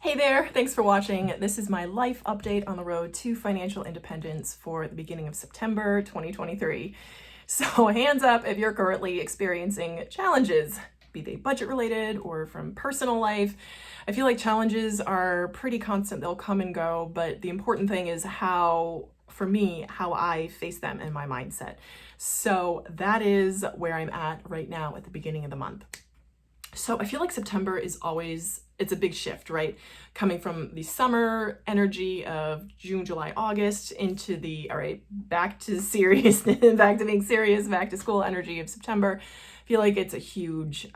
Hey there, thanks for watching. This is my life update on the road to financial independence for the beginning of September 2023. So hands up if you're currently experiencing challenges, be they budget related or from personal life. I feel like challenges are pretty constant, they'll come and go, but the important thing is how I face them and my mindset. So that is where I'm at right now at the beginning of the month. So I feel like September is always, it's a big shift, right? Coming from the summer energy of June, July, August into the, all right, back to serious, back to being serious, back to school energy of September. I feel like it's a huge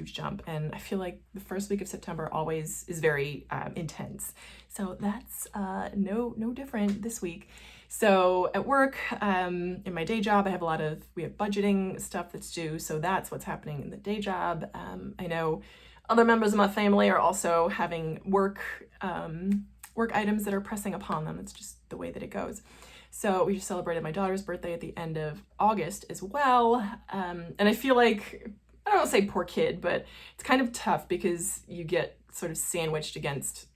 jump. And I feel like the first week of September always is very intense. So that's no different this week. So at work, in my day job, we have budgeting stuff that's due. So that's what's happening in the day job. I know other members of my family are also having work items that are pressing upon them. It's just the way that it goes. So we just celebrated my daughter's birthday at the end of August as well. And I feel like, I don't want to say poor kid, but it's kind of tough because you get sort of sandwiched against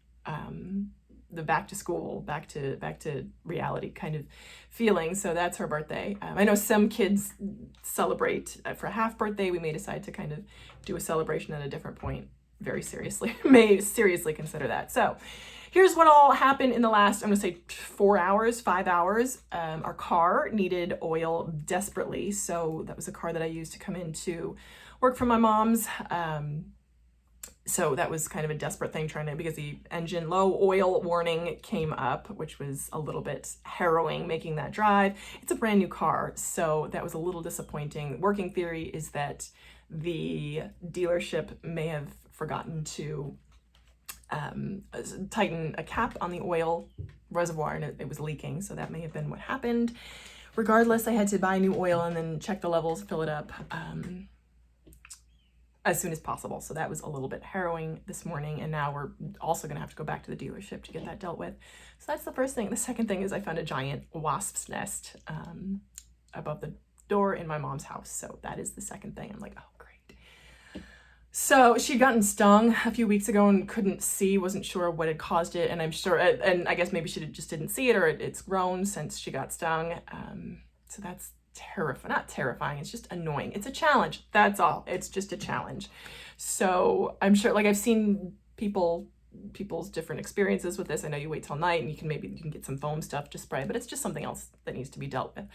the back to school, back to reality kind of feeling. So that's her birthday. I know some kids celebrate for a half birthday. We may decide to kind of do a celebration at a different point. Very seriously, may seriously consider that. So here's what all happened in the last, I'm gonna say 5 hours. Our car needed oil desperately. So that was a car that I used to come into work for my mom's. So that was kind of a desperate thing because the engine low oil warning came up, which was a little bit harrowing making that drive. It's a brand new car, so that was a little disappointing. Working theory is that the dealership may have forgotten to tighten a cap on the oil reservoir and it was leaking, so that may have been what happened. Regardless, I had to buy new oil and then check the levels, fill it up as soon as possible. So that was a little bit harrowing this morning. And now we're also gonna have to go back to the dealership to get that dealt with. So that's the first thing. The second thing is I found a giant wasp's nest above the door in my mom's house. So that is the second thing. I'm like, oh, great. So she'd gotten stung a few weeks ago and couldn't see, wasn't sure what had caused it. And I'm sure, and I guess maybe she just didn't see it or it's grown since she got stung. So that's not terrifying, it's just annoying. It's a challenge, that's all. It's just a challenge. So I'm sure, like, I've seen people's different experiences with this. I know you wait till night and you can get some foam stuff to spray, but it's just something else that needs to be dealt with.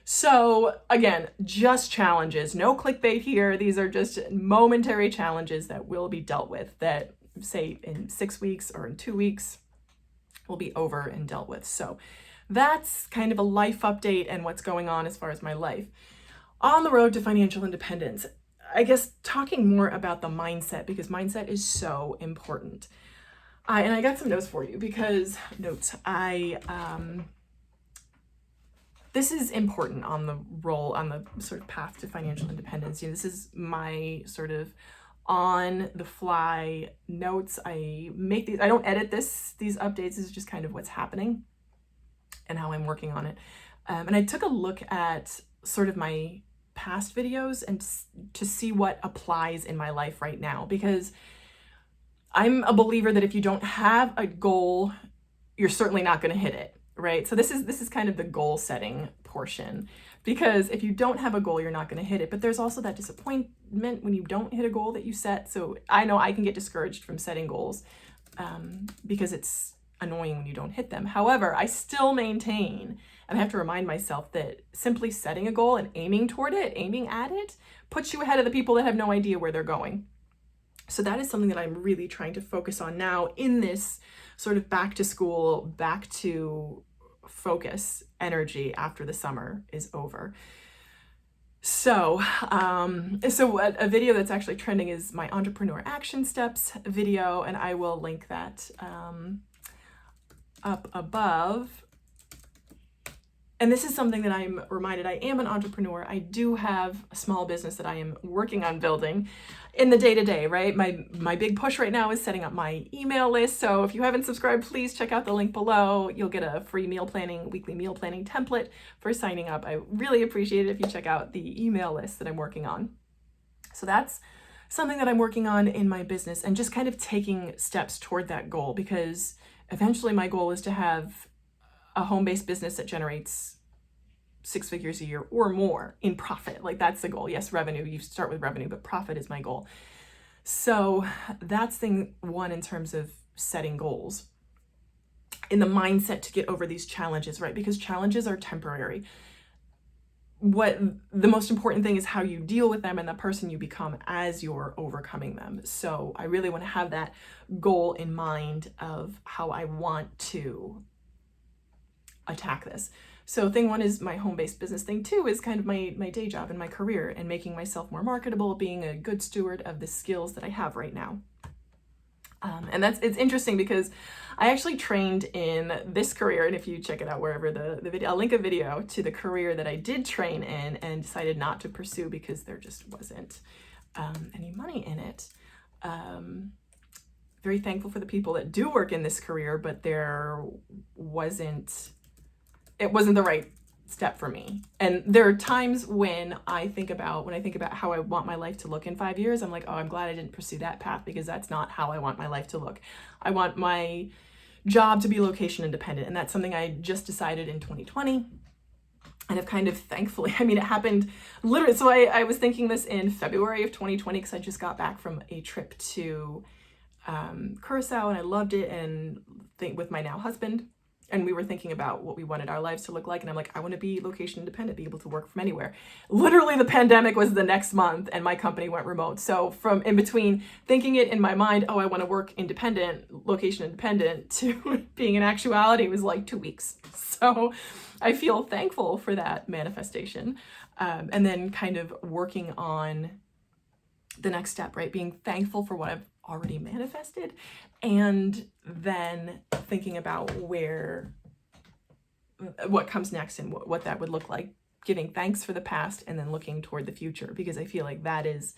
So again, just challenges, no clickbait here. These are just momentary challenges that will be dealt with, that say in 6 weeks or in 2 weeks will be over and dealt with. So that's kind of a life update and what's going on as far as my life. On the road to financial independence, I guess talking more about the mindset, because mindset is so important. And I got some notes for you because this is important on the sort of path to financial independence. This is my sort of on the fly notes. I make these, I don't edit these updates. This is just kind of what's happening and how I'm working on it. And I took a look at sort of my past videos and to see what applies in my life right now, because I'm a believer that if you don't have a goal, you're certainly not going to hit it, right? So this is kind of the goal setting portion, because if you don't have a goal, you're not going to hit it. But there's also that disappointment when you don't hit a goal that you set. So I know I can get discouraged from setting goals because it's annoying when you don't hit them. However, I still maintain, and I have to remind myself, that simply setting a goal and aiming at it, puts you ahead of the people that have no idea where they're going. So that is something that I'm really trying to focus on now in this sort of back to school, back to focus energy after the summer is over. So, a video that's actually trending is my Entrepreneur Action Steps video, and I will link that up above. And this is something that I'm reminded I am an entrepreneur. I do have a small business that I am working on building in the day-to-day, right? My big push right now is setting up my email list. So if you haven't subscribed, please check out the link below. You'll get a free weekly meal planning template for signing up. I really appreciate it if you check out the email list that I'm working on. So that's something that I'm working on in my business, and just kind of taking steps toward that goal, because eventually my goal is to have a home-based business that generates 6 figures a year or more in profit. Like, that's the goal. Yes, revenue, you start with revenue, but profit is my goal. So that's thing one in terms of setting goals. In the mindset to get over these challenges, right? Because challenges are temporary. What the most important thing is how you deal with them and the person you become as you're overcoming them. So I really want to have that goal in mind of how I want to attack this. So thing one is my home-based business. Thing two is kind of my day job and my career, and making myself more marketable, being a good steward of the skills that I have right now. And it's interesting because I actually trained in this career, and if you check it out wherever the video, I'll link a video to the career that I did train in and decided not to pursue because there just wasn't any money in it. Very thankful for the people that do work in this career, but it wasn't the right step for me. And there are times when I think about how I want my life to look in 5 years, I'm like, oh, I'm glad I didn't pursue that path, because that's not how I want my life to look. I want my job to be location independent, and that's something I just decided in 2020. And I've kind of thankfully, it happened literally. So I was thinking this in February of 2020, because I just got back from a trip to Curacao, and I loved it, and with my now husband. And we were thinking about what we wanted our lives to look like. And I'm like, I want to be location independent, be able to work from anywhere. Literally, the pandemic was the next month and my company went remote. So from in between thinking it in my mind, oh, I want to work independent, location independent, to being in actuality was like 2 weeks. So I feel thankful for that manifestation. And then kind of working on the next step, right? Being thankful for what I've already manifested, and then thinking about what comes next and what that would look like, giving thanks for the past and then looking toward the future, because I feel like that is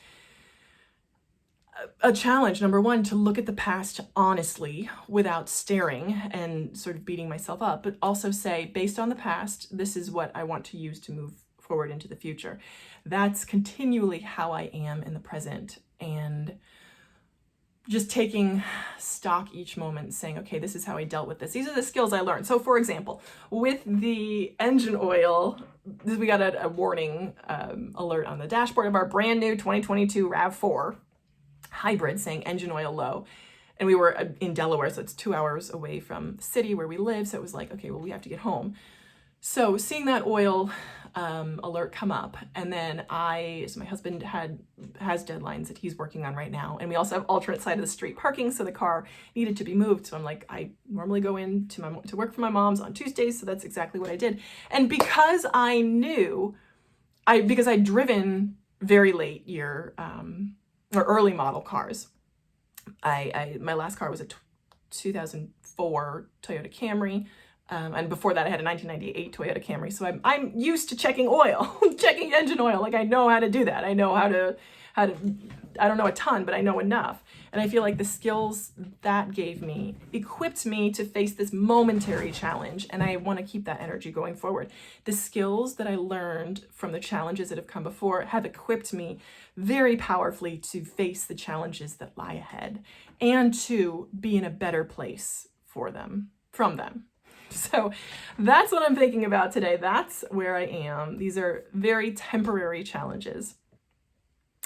a challenge. Number one, to look at the past honestly without staring and sort of beating myself up, but also say, based on the past, this is what I want to use to move forward into the future. That's continually how I am in the present, and just taking stock each moment, saying, okay, this is how I dealt with this. These are the skills I learned. So for example, with the engine oil, we got a warning alert on the dashboard of our brand new 2022 RAV4 hybrid saying engine oil low. And we were in Delaware, so it's 2 hours away from the city where we live. So it was like, okay, well, we have to get home. So seeing that oil alert come up, and then so my husband has deadlines that he's working on right now, and we also have alternate side of the street parking, so the car needed to be moved. So I'm like, I normally go in to work for my mom's on Tuesdays, so that's exactly what I did. And because I knew, because I'd driven very late year or early model cars, my last car was a 2004 Toyota Camry. And before that, I had a 1998 Toyota Camry. So I'm used to checking oil, checking engine oil. Like, I know how to do that. I know how to, I don't know a ton, but I know enough. And I feel like the skills that gave me equipped me to face this momentary challenge. And I want to keep that energy going forward. The skills that I learned from the challenges that have come before have equipped me very powerfully to face the challenges that lie ahead, and to be in a better place from them. So that's what I'm thinking about today. That's where I am. These are very temporary challenges.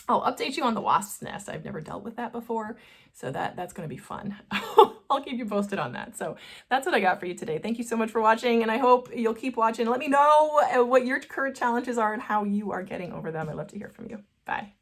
I'll update you on the wasp's nest. I've never dealt with that before, so that's going to be fun. I'll keep you posted on that. So that's what I got for you today. Thank you so much for watching, and I hope you'll keep watching. Let me know what your current challenges are and how you are getting over them. I'd love to hear from you. Bye.